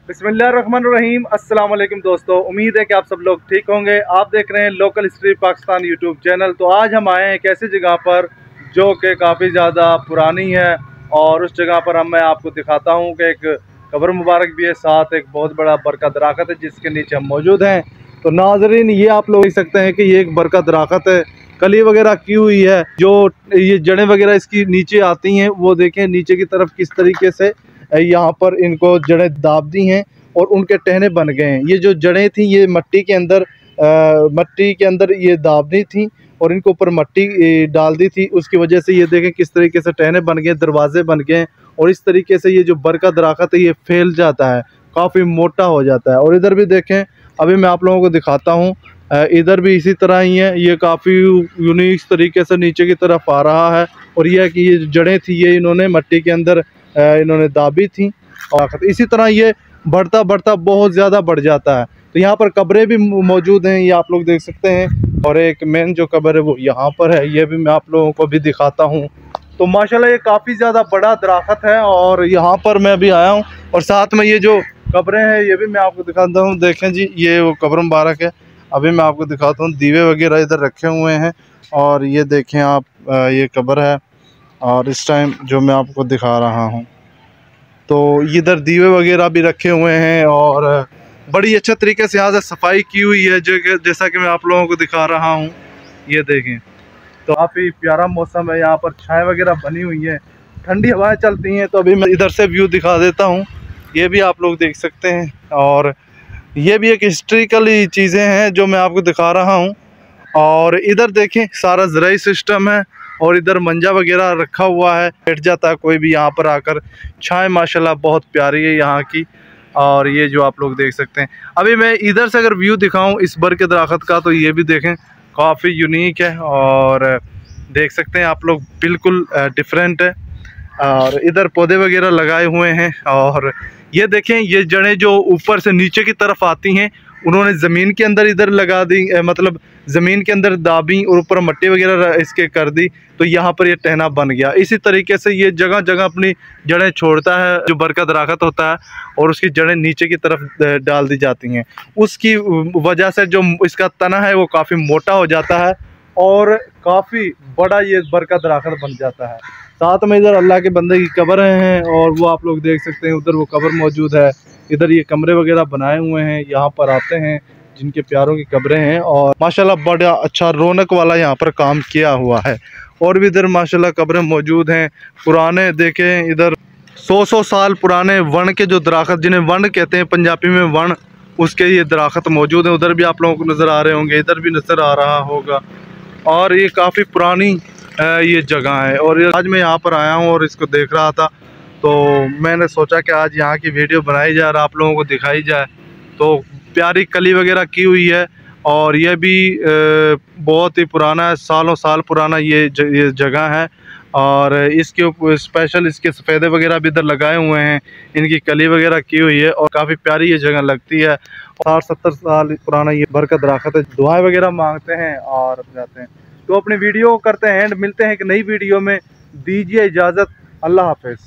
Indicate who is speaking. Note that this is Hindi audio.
Speaker 1: बिस्मिल्लाहिर्रहमानिर्रहीम। अस्सलाम वालेकुम दोस्तों, उम्मीद है कि आप सब लोग ठीक होंगे। आप देख रहे हैं local history Pakistan YouTube channel. तो आज हम आए हैं एक ऐसी जगह पर जो कि काफ़ी ज़्यादा पुरानी है और उस जगह पर मैं आपको दिखाता हूँ कि एक कब्र मुबारक भी है, साथ एक बहुत बड़ा बरका दरख्त है जिसके नीचे हम मौजूद हैं। तो नाजरीन, ये आप लोग देख सकते हैं कि ये एक बरका दरख्त है, कली वगैरह की हुई है, जो ये जड़ें वगैरह इसकी नीचे आती हैं वो देखें नीचे की तरफ किस तरीके से यहाँ पर इनको जड़ें दाब दी हैं और उनके टहने बन गए हैं। ये जो जड़ें थी ये मट्टी के अंदर ये दाब दी थी और इनके ऊपर मट्टी डाल दी थी। उसकी वजह से ये देखें किस तरीके से टहने बन गए, दरवाजे बन गए और इस तरीके से ये जो बरका दरख्त है ये फैल जाता है, काफ़ी मोटा हो जाता है। और इधर भी देखें, अभी मैं आप लोगों को दिखाता हूँ, इधर भी इसी तरह ही है। ये काफ़ी यूनिक तरीके से नीचे की तरफ आ रहा है और यह है कि ये जड़ें थी ये इन्होंने मट्टी के अंदर इन्होंने दाबी थी और इसी तरह ये बढ़ता बढ़ता बहुत ज़्यादा बढ़ जाता है। तो यहाँ पर कब्रें भी मौजूद हैं, ये आप लोग देख सकते हैं। और एक मेन जो कब्र है वो यहाँ पर है, ये भी मैं आप लोगों को भी दिखाता हूँ। तो माशाल्लाह ये काफ़ी ज़्यादा बड़ा दरख्त है और यहाँ पर मैं भी आया हूँ और साथ में ये जो कब्रें हैं ये भी मैं आपको दिखाता हूँ। देखें जी, ये वो कब्र मुबारक है। अभी मैं आपको दिखाता हूँ, दीवे वगैरह इधर रखे हुए हैं और ये देखें आप, ये कब्र है और इस टाइम जो मैं आपको दिखा रहा हूँ तो इधर दीवे वगैरह भी रखे हुए हैं और बड़ी अच्छे तरीके से यहाँ से सफाई की हुई है जैसा कि मैं आप लोगों को दिखा रहा हूँ। ये देखें तो काफ़ी प्यारा मौसम है, यहाँ पर छाए वगैरह बनी हुई है, ठंडी हवाएं चलती हैं। तो अभी मैं इधर से व्यू दिखा देता हूँ, ये भी आप लोग देख सकते हैं। और ये भी एक हिस्ट्रिकल चीज़ें हैं जो मैं आपको दिखा रहा हूँ। और इधर देखें सारा ज़राई सिस्टम है और इधर मंजा वगैरह रखा हुआ है, बैठ जाता है कोई भी यहाँ पर आकर। छाएं माशाल्लाह बहुत प्यारी है यहाँ की। और ये जो आप लोग देख सकते हैं, अभी मैं इधर से अगर व्यू दिखाऊं इस बर के दरख्त का तो ये भी देखें काफ़ी यूनिक है और देख सकते हैं आप लोग, बिल्कुल डिफरेंट है। और इधर पौधे वगैरह लगाए हुए हैं और ये देखें ये जड़ें जो ऊपर से नीचे की तरफ आती हैं उन्होंने ज़मीन के अंदर इधर लगा दी, मतलब ज़मीन के अंदर दाबी और ऊपर मट्टी वगैरह इसके कर दी, तो यहाँ पर ये टहना बन गया। इसी तरीके से ये जगह जगह अपनी जड़ें छोड़ता है जो बरका दरख्त होता है और उसकी जड़ें नीचे की तरफ डाल दी जाती हैं। उसकी वजह से जो इसका तना है वो काफ़ी मोटा हो जाता है और काफ़ी बड़ा ये बरका दरख्त बन जाता है। साथ में इधर अल्लाह के बंदे की कब्र हैं और वो आप लोग देख सकते हैं, उधर वो कब्र मौजूद है। इधर ये कमरे वगैरह बनाए हुए हैं, यहाँ पर आते हैं जिनके प्यारों की कब्रें हैं और माशाल्लाह बड़ा अच्छा रौनक वाला यहाँ पर काम किया हुआ है। और भी इधर माशाल्लाह कब्रें मौजूद हैं पुराने। देखें इधर 100 साल पुराने वन के जो दरख्त, जिन्हें वन कहते हैं पंजाबी में वन, उसके ये दरख्त मौजूद हैं। उधर भी आप लोगों को नज़र आ रहे होंगे, इधर भी नज़र आ रहा होगा। और ये काफ़ी पुरानी ये जगह है और आज मैं यहाँ पर आया हूँ और इसको देख रहा था तो मैंने सोचा कि आज यहाँ की वीडियो बनाई जाए और आप लोगों को दिखाई जाए। तो प्यारी कली वगैरह की हुई है और ये भी बहुत ही पुराना है, सालों साल पुराना ये जगह है। और इसके ऊपर स्पेशल इसके सफ़ेदे वगैरह भी इधर लगाए हुए हैं, इनकी कली वगैरह की हुई है और काफ़ी प्यारी ये जगह लगती है। 60-70 साल पुराना ये बरकत दरख्त है। दुआएं वगैरह मांगते हैं और जाते हैं। तो अपनी वीडियो करते हैं एंड मिलते हैं एक नई वीडियो में। दीजिए इजाज़त, अल्लाह हाफ़िज़।